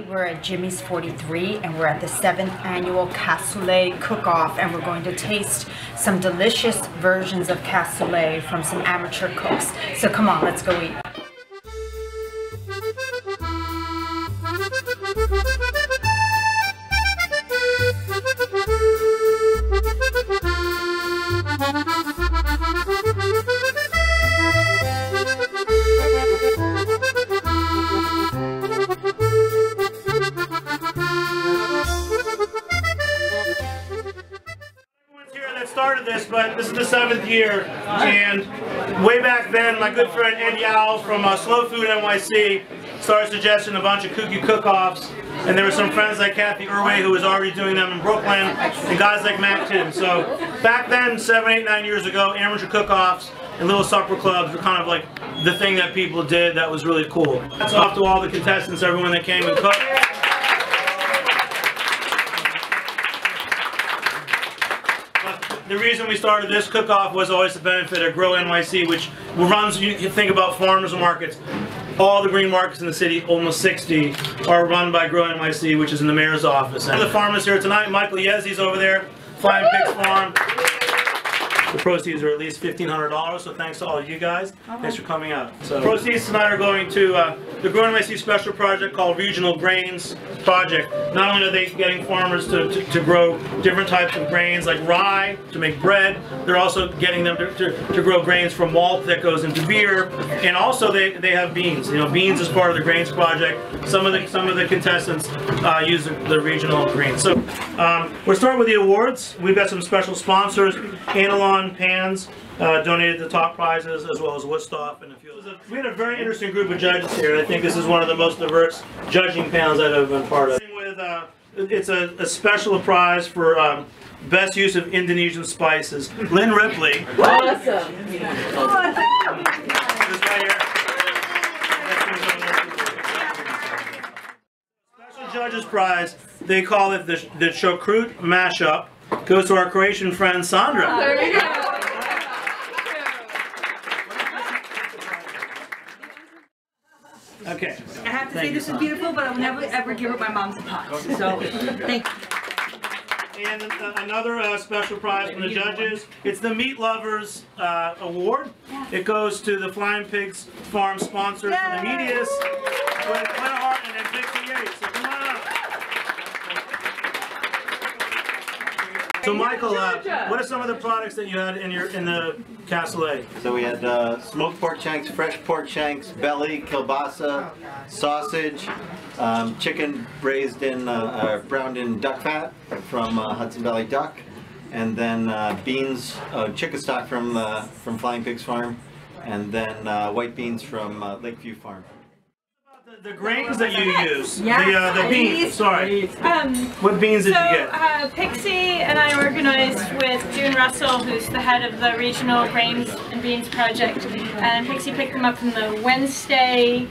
We're at Jimmy's 43 and we're at the 7th Annual Cassoulet Cook-Off, and we're going to taste some delicious versions of cassoulet from some amateur cooks. So come on, let's go eat. Started this, but this is the 7th year, and way back then my good friend Ed Yao from Slow Food NYC started suggesting a bunch of kooky cook-offs, and there were some friends like Kathy Irway who was already doing them in Brooklyn, and guys like Matt Tim. So back then, 7, 8, 9 years ago, amateur cook-offs and little supper clubs were kind of like the thing that people did that was really cool. That's off to all the contestants, everyone that came and cooked. The reason we started this cook-off was always to benefit of Grow NYC, which runs, you think about farmers markets, all the green markets in the city, almost 60, are run by Grow NYC, which is in the mayor's office. And the farmers here tonight, Michael Yezzi's over there, Flying Pigs Farm. The proceeds are at least $1,500, so thanks to all of you guys. Thanks for coming out. So proceeds tonight are going to the Grow NYC special project called Regional Grains Project. Not only are they getting farmers to grow different types of grains like rye to make bread, they're also getting them to grow grains from malt that goes into beer, and also they have beans. You know, beans is part of the grains project. Some of the contestants use the regional grains. So we're starting with the awards. We've got some special sponsors. Annual Pans donated the top prizes, as well as Woodstock and a few others. We had a very interesting group of judges here, and I think this is one of the most diverse judging panels I've ever been part of. It's a special prize for best use of Indonesian spices. Lynn Ripley. Awesome. This right here. Special judges prize. They call it the Chocroot Mashup. Goes to our Croatian friend Sandra. There you go. Okay. I have to say this is beautiful, but I will never ever give her my mom's pot. So thank you. And another special prize from the judges. It's the Meat Lovers Award. It goes to the Flying Pigs Farm sponsors for the Medias, Claire Hart and Victor Yates. So come on up. So Michael, what are some of the products that you had in the cassoulet? So we had smoked pork shanks, fresh pork shanks, belly, kielbasa, sausage, chicken braised in browned in duck fat from Hudson Valley Duck, and then beans, chicken stock from Flying Pigs Farm, and then white beans from Lakeview Farm. The grains that you use, yeah. the beans, sorry. What beans did you get? Pixie and I organized with June Russell, who's the head of the Regional Grains and Beans Project, and Pixie picked them up from the Wednesday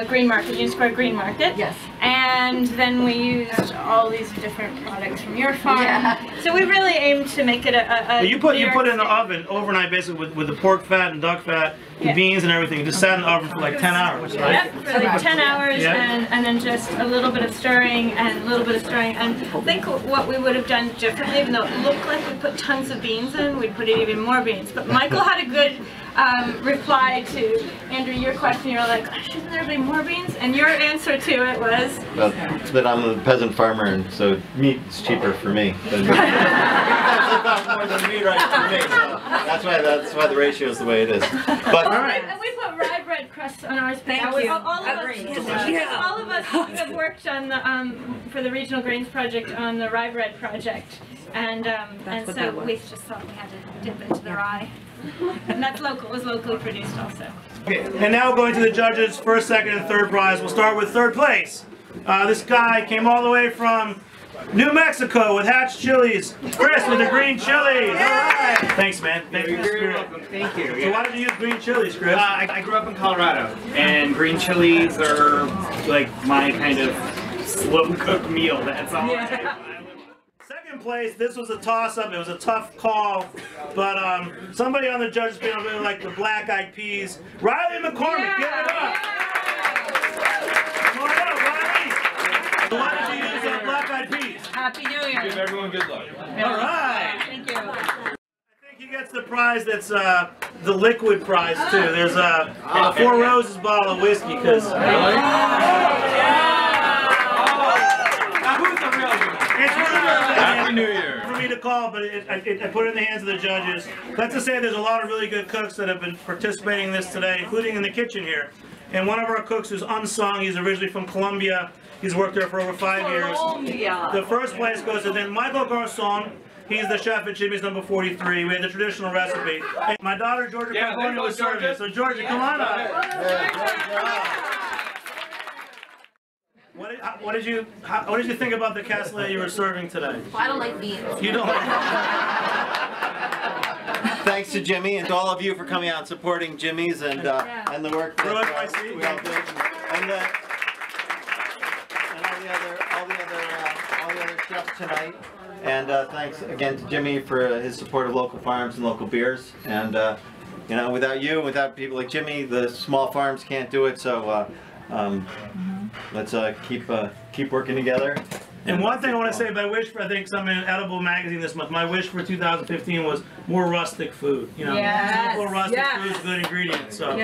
Green Market, Union Square Green Market. Yes. And then we used all these different products from your farm. Yeah. So we really aimed to make it a you put it in the oven overnight, basically with the pork fat and duck fat, the beans and everything. You just sat in the oven for like 10 hours, right? Yep, for like 10 hours, and then just a little bit of stirring and a little bit of stirring. And I think what we would have done differently, even though it looked like we put tons of beans in, we'd put even more beans. But Michael had a good reply to Andrew, your question. You were like, shouldn't there be more beans? And your answer to it was? Well, that I'm a peasant farmer, and so meat's cheaper for me. More than meat right for me, so that's why the ratio is the way it is. But and we put rye bread crust on ours. Thank you. All of us have worked on the for the Regional Grains Project on the rye bread project, and so we just thought we had to dip into the rye. And that's local. It was locally produced also. Okay, and now going to the judges, first, second, and third prize. We'll start with third place. This guy came all the way from New Mexico with Hatch chilies. Chris with the green chilies. All right. Thanks, man. Thank you. You're very welcome. Thank you. So why did you use green chilies, Chris? I grew up in Colorado, and green chilies are like my kind of slow cooked meal. That's all. Second place, this was a toss-up. It was a tough call, but somebody on the judges panel really liked the black eyed peas. Riley McCormick, give it up. Come on up, Riley. So why did you use the black eyed peas? Happy New Year. Give everyone good luck. All right. Thank you. I think he gets the prize that's the liquid prize too. There's a Four Roses bottle of whiskey because. Happy New Year. For me to call, but I put it in the hands of the judges. Let's just say there's a lot of really good cooks that have been participating in this today, including in the kitchen here. And one of our cooks who's unsung, he's originally from Colombia. He's worked there for over 5 years. The first place goes to then Michael Garçon. He's the chef at Jimmy's number 43. We had the traditional recipe. And my daughter Georgia Carbone was serving. So Georgia, come on up. What did you think about the cassoulet you were serving today? Well, I don't like beans. You don't like Thanks to Jimmy and to all of you for coming out and supporting Jimmy's and the work that we all did, and all the other chefs tonight. And thanks again to Jimmy for his support of local farms and local beers. And you know, without you, without people like Jimmy, the small farms can't do it. So let's keep working together. And one thing I want to say, my wish for, I think, something in Edible Magazine this month, my wish for 2015 was more rustic food. You know, simple rustic food, good ingredients. So.